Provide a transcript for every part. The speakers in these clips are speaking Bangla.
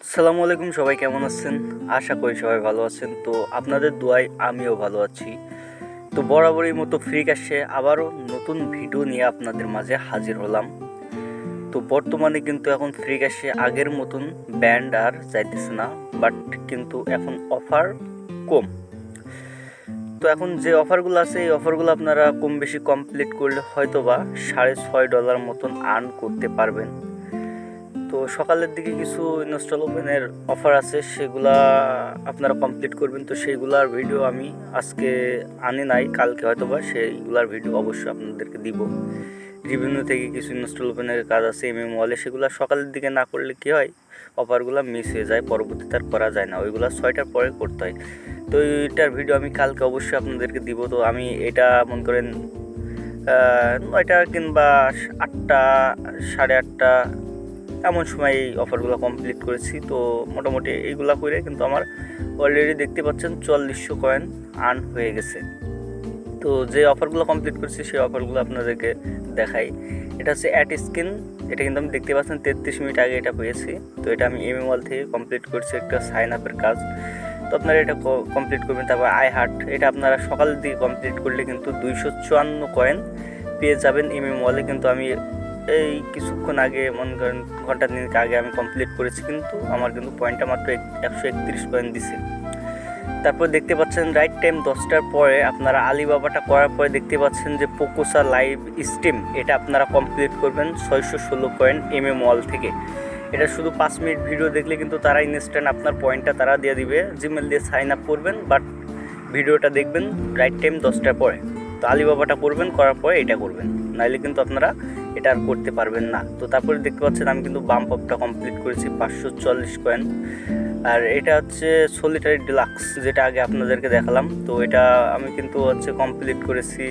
আসসালামু আলাইকুম, সবাই কেমন আছেন? আশা করি সবাই ভালো আছেন। তো আপনাদের দোয়ায় আমিও ভালো আছি। তো বরাবরই মতো ফ্রি ক্যাশে আবারও নতুন ভিডিও নিয়ে আপনাদের মাঝে হাজির হলাম। তো বর্তমানে কিন্তু এখন ফ্রি ক্যাশে আগের মতন ব্যান্ড আর যাইতেছে না, বাট কিন্তু এখন অফার কম। তো এখন যে অফারগুলো আছে এই অফারগুলো আপনারা কম বেশি কমপ্লিট করলে হয়তো বা $6.5 মতন আর্ন করতে পারবেন। তো সকালের দিকে কিছু ইনস্টল ওপেনের অফার আছে, সেগুলা আপনারা কমপ্লিট করবেন। তো সেইগুলার ভিডিও আমি আজকে আনি নাই, কালকে হয়তো বা সেইগুলার ভিডিও অবশ্যই আপনাদেরকে দিব। রিভিনিউ থেকে কিছু ইনস্টল ওপেনের কাজ আছে এমএম ওয়ালে, সেগুলো সকালের দিকে না করলে কী হয়, অফারগুলো মিস হয়ে যায়, পরবর্তীতে আর করা যায় না, ওইগুলো 6টার পরে করতে হয়। তো এইটার ভিডিও আমি কালকে অবশ্যই আপনাদেরকে দিব। তো আমি এটা মনে করেন 9টা কিংবা 8টা, 8:30 এমন সময় এই অফারগুলো কমপ্লিট করেছি। তো মোটামুটি এইগুলো করে কিন্তু আমার অলরেডি দেখতে পাচ্ছেন 4400 কয়েন আর্ন হয়ে গেছে। তো যে অফারগুলো কমপ্লিট করেছি সেই অফারগুলো আপনাদেরকে দেখাই। এটা হচ্ছে অ্যাট স্ক্রিন, এটা কিন্তু আমি দেখতে পাচ্ছেন 33 মিনিট আগে এটা পেয়েছি। তো এটা আমি এমএমওয়াল থেকে কমপ্লিট করছি, একটা সাইন আপের কাজ। তো আপনারা এটা কমপ্লিট করবেন। তারপর আই হার্ট, এটা আপনারা সকালের দিকে কমপ্লিট করলে কিন্তু 254 কয়েন পেয়ে যাবেন এমএমওয়ালে। কিন্তু আমি এই কিছুক্ষণ আগে, মনে করেন ঘন্টা দিনের আগে আমি কমপ্লিট করেছি, কিন্তু আমার কিন্তু পয়েন্টটা মাত্র 131 কয়েন দিছে। তারপর দেখতে পাচ্ছেন রাইট টাইম 10টার পরে আপনারা আলিবাবাটা করার পরে দেখতে পাচ্ছেন যে পোকোসা লাইভ স্ট্রিম, এটা আপনারা কমপ্লিট করবেন 616 কয়েন এমএমওয়াল থেকে। এটা শুধু 5 মিনিট ভিডিও দেখলে কিন্তু তারা ইনস্ট্যান্ট আপনার পয়েন্টটা তারা দিয়ে দিবে, জিমেল দিয়ে সাইন আপ করবেন, বাট ভিডিওটা দেখবেন রাইট টাইম 10টার পরে। তো আলিবাবাটা করবেন, করার পরে এটা করবেন, নাইলে কিন্তু আপনারা এটা আর করতে পারবেন না। তো তারপরে দেখতে পাচ্ছেন আমি কিন্তু বাম্প আপটা কমপ্লিট করেছি 540 কয়েন। আর এটা হচ্ছে সলিটারি ডিলাক্স, যেটা আগে আপনাদেরকে দেখালাম। তো এটা আমি কিন্তু হচ্ছে কমপ্লিট করেছি,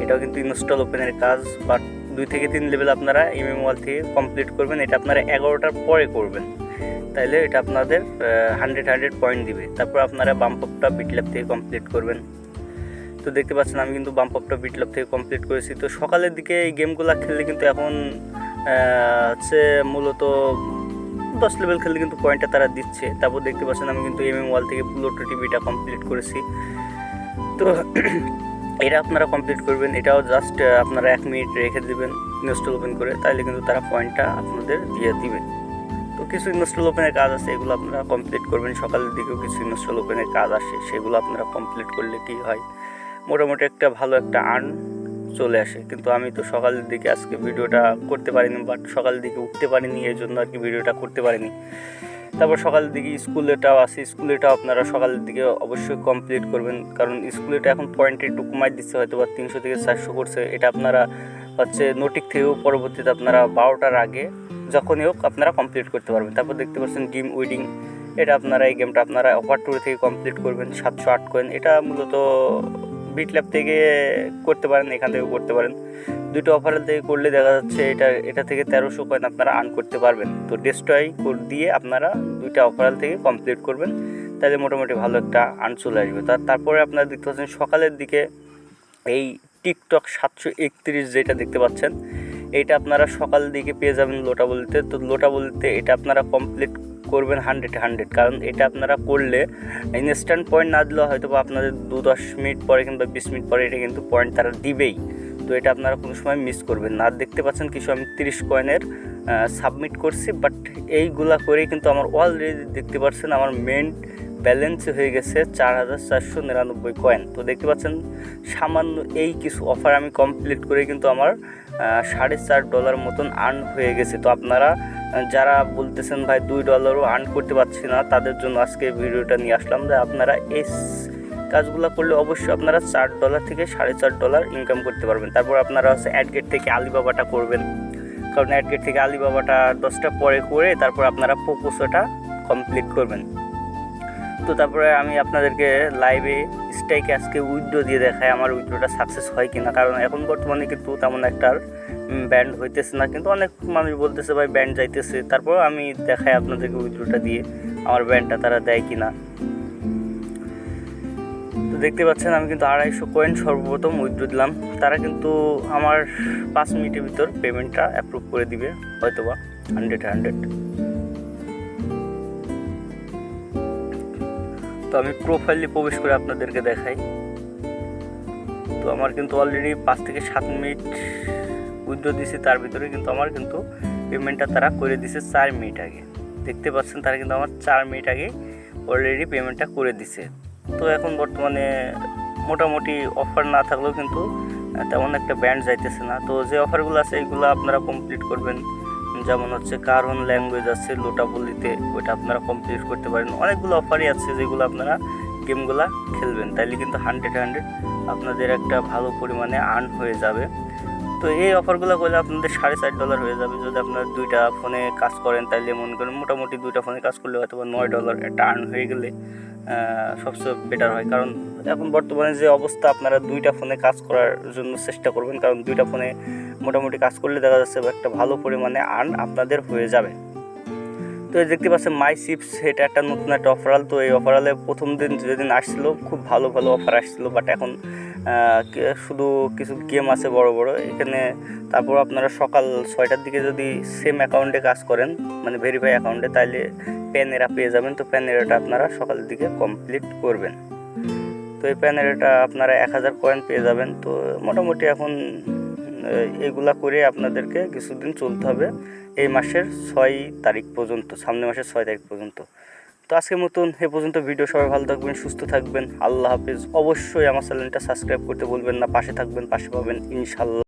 এটাও কিন্তু ইনস্টল ওপেনের কাজ, বাট 2 থেকে 3 লেভেল আপনারা এমএমওয়াল থেকে কমপ্লিট করবেন। এটা আপনারা 11টার পরে করবেন, তাইলে এটা আপনাদের 100 পয়েন্ট দিবে। তারপর আপনারা বাম্প আপটা বিটল্যাব থেকে কমপ্লিট করবেন। তো দেখতে পাচ্ছেন আমি কিন্তু বাম্প আপটা বিটল্যাব থেকে কমপ্লিট করেছি। তো সকালের দিকে এই গেমগুলো খেললে কিন্তু এখন হচ্ছে মূলত 10 লেভেল খেললে কিন্তু পয়েন্টটা তারা দিচ্ছে। তারপর দেখতে পাচ্ছেন আমি কিন্তু এমএমওয়াল থেকে প্লুটো টিভিটা কমপ্লিট করেছি। তো এটা আপনারা কমপ্লিট করবেন, এটাও জাস্ট আপনারা 1 মিনিট রেখে দেবেন ইনস্টল ওপেন করে, তাহলে কিন্তু তারা পয়েন্টটা আপনাদের দিয়ে দিবে। তো কিছু ইনস্টল ওপেনের কাজ আছে, এগুলো আপনারা কমপ্লিট করবেন। সকালের দিকেও কিছু ইনস্টল ওপেনের কাজ আসে, সেগুলো আপনারা কমপ্লিট করলে কি হয়, মোটামুটি একটা ভালো একটা আর্ন চলে আসে। কিন্তু আমি তো সকালের দিকে আজকে ভিডিওটা করতে পারিনি, বাট সকালের দিকে উঠতে পারিনি, এই জন্য আর কি ভিডিওটা করতে পারিনি। তারপর সকালের দিকে স্কুলেটাও আছে, স্কুলেটাও আপনারা সকালের দিকে অবশ্যই কমপ্লিট করবেন, কারণ স্কুলেটা এখন পয়েন্ট একটু কমাই দিচ্ছে, হয়তো বা 300 থেকে 400 করছে। এটা আপনারা হচ্ছে নোটিক থেকেও পরবর্তীতে আপনারা 12টার আগে যখনই হোক আপনারা কমপ্লিট করতে পারবেন। তারপর দেখতে পাচ্ছেন গেম উইডিং, এটা আপনারা এই গেমটা আপনারা অফার ট্যুর থেকে কমপ্লিট করবেন 708 কয়েন। এটা মূলত বিটল্যাব থেকে করতে পারেন, এখান থেকেও করতে পারেন। 2টো অফারের থেকে করলে দেখা যাচ্ছে এটা থেকে 1300 কয়েন আপনারা আর্ন করতে পারবেন। তো ডেস্ট্রয় কোড দিয়ে আপনারা 2টা অফার থেকে কমপ্লিট করবেন, তাহলে মোটামুটি ভালো একটা আর্ন চলে আসবে। তারপরে আপনারা দেখতে পাচ্ছেন সকালের দিকে এই টিকটক 731 যেটা দেখতে পাচ্ছেন, এইটা আপনারা সকালের দিকে পেয়ে যাবেন লোটা বলতে। তো লোটা বলতে এটা আপনারা কমপ্লিট করবেন 100, কারণ এটা আপনারা করলে ইনস্ট্যান্ট পয়েন্ট না দিলেও হয়তো বা আপনাদের 2-10 মিনিট পরে কিংবা 20 মিনিট পরে এটা কিন্তু পয়েন্ট তারা দিবেই। তো এটা আপনারা কোনো সময় মিস করবেন না। আর দেখতে পাচ্ছেন কিছু আমি 30 কয়েনের সাবমিট করছি, বাট এইগুলা করেই কিন্তু আমার অলরেডি দেখতে পাচ্ছেন আমার মেন ব্যালেন্স হয়ে গেছে 4499 কয়েন। তো দেখতে পাচ্ছেন সামান্য এই কিছু অফার আমি কমপ্লিট করে কিন্তু আমার $4.5 মতন আর্ন হয়ে গেছে। তো আপনারা যারা বলতেছেন ভাই $2 আর্ন করতে পারছি না, তাদের জন্য আজকে ভিডিওটা নিয়ে আসলাম যে আপনারা এই কাজগুলো করলে অবশ্যই আপনারা $4 থেকে $4.5 ইনকাম করতে পারবেন। তারপর আপনারা হচ্ছে অ্যাডগেট থেকে আলিবাবাটা করবেন, কারণ অ্যাডগেট থেকে আলিবাবাটা 10টা পরে করে তারপর আপনারা পোকোসোটা কমপ্লিট করবেন। তো তারপরে আমি আপনাদেরকে লাইভে স্ট্রাইকে আজকে উইথড্র দিয়ে দেখাই আমার উইথড্রটা সাকসেস হয় কিনা, কারণ এখন বর্তমানে কিন্তু তেমন একটা ব্যান্ড হইতেছে না, কিন্তু অনেক মানুষ বলতেছে ভাই ব্যান্ড যাইতেছে। তারপর আমি দেখাই আপনাদেরকে উইথড্রটা দিয়ে আমার ব্যান্ডটা তারা দেয় কিনা। তো দেখতে পাচ্ছেন আমি কিন্তু 250 কয়েন সর্বপ্রথম উইথড্র দিলাম, তারা কিন্তু আমার 5 মিনিটের ভিতর পেমেন্টটা অ্যাপ্রুভ করে দিবে, হয়তো বা 100। তো আমি প্রোফাইলে প্রবেশ করে আপনাদেরকে দেখাই। তো আমার কিন্তু অলরেডি 5 থেকে 7 মিনিট উইথড্র দিয়েছি, তার ভিতরে কিন্তু আমার কিন্তু পেমেন্টটা তারা করে দিছে 4 মিনিট আগে। দেখতে পাচ্ছেন তারা কিন্তু আমার 4 মিনিট আগে অলরেডি পেমেন্টটা করে দিছে। তো এখন বর্তমানে মোটামুটি অফার না থাকলেও কিন্তু তেমন একটা ব্যান্ড যাইতেছে না। তো যে অফারগুলো আছে এইগুলো আপনারা কমপ্লিট করবেন। যেমন হচ্ছে কারণ ল্যাঙ্গুয়েজ আছে লোটাবলিতে, ওইটা আপনারা কমপ্লিট করতে পারেন। অনেকগুলো অফারই আছে যেগুলো আপনারা গেমগুলো খেলবেন, তাইলে কিন্তু 100 আপনাদের একটা ভালো পরিমাণে আর্ন হয়ে যাবে। তো এই অফারগুলো করলে আপনাদের $4.5 হয়ে যাবে। যদি আপনারা 2টা ফোনে কাজ করেন তাইলে মনে করেন মোটামুটি 2টা ফোনে কাজ করলে হয়তো $9 একটা আর্ন হয়ে গেলে সবচেয়ে বেটার হয়। কারণ এখন বর্তমানে যে অবস্থা, আপনারা 2টা ফোনে কাজ করার জন্য চেষ্টা করবেন, কারণ 2টা ফোনে মোটামুটি কাজ করলে দেখা যাচ্ছে একটা ভালো পরিমাণে আর্ন আপনাদের হয়ে যাবে। তো এই দেখতে পাচ্ছেন মাই চিপস, এটা একটা নতুন একটা অফারাল। তো এই অফারালে প্রথম দিন যেদিন আসছিলো খুব ভালো ভালো অফার আসছিলো, বাট এখন শুধু কিছু গেম আছে বড় বড় এখানে। তারপর আপনারা সকাল 6টার দিকে যদি সেম অ্যাকাউন্টে কাজ করেন, মানে ভেরিফাই অ্যাকাউন্টে, তাইলে প্যানেরা পেয়ে যাবেন। তো প্যানেরাটা আপনারা সকালের দিকে কমপ্লিট করবেন। তো এই প্যানেরাটা আপনারা 1000 কয়েন পেয়ে যাবেন। তো মোটামুটি এখন এগুলা করে আপনাদেরকে কিছুদিন চলতে হবে, এই মাসের 6 তারিখ পর্যন্ত, সামনের মাসের 6 তারিখ পর্যন্ত। তো আজকের মতন এ পর্যন্ত ভিডিও। সবাই ভালো থাকবেন, সুস্থ থাকবেন, আল্লাহ হাফেজ। অবশ্যই আমার চ্যানেলটা সাবস্ক্রাইব করতে বলবেন না, পাশে থাকবেন, পাশে পাবেন ইনশাল্লাহ।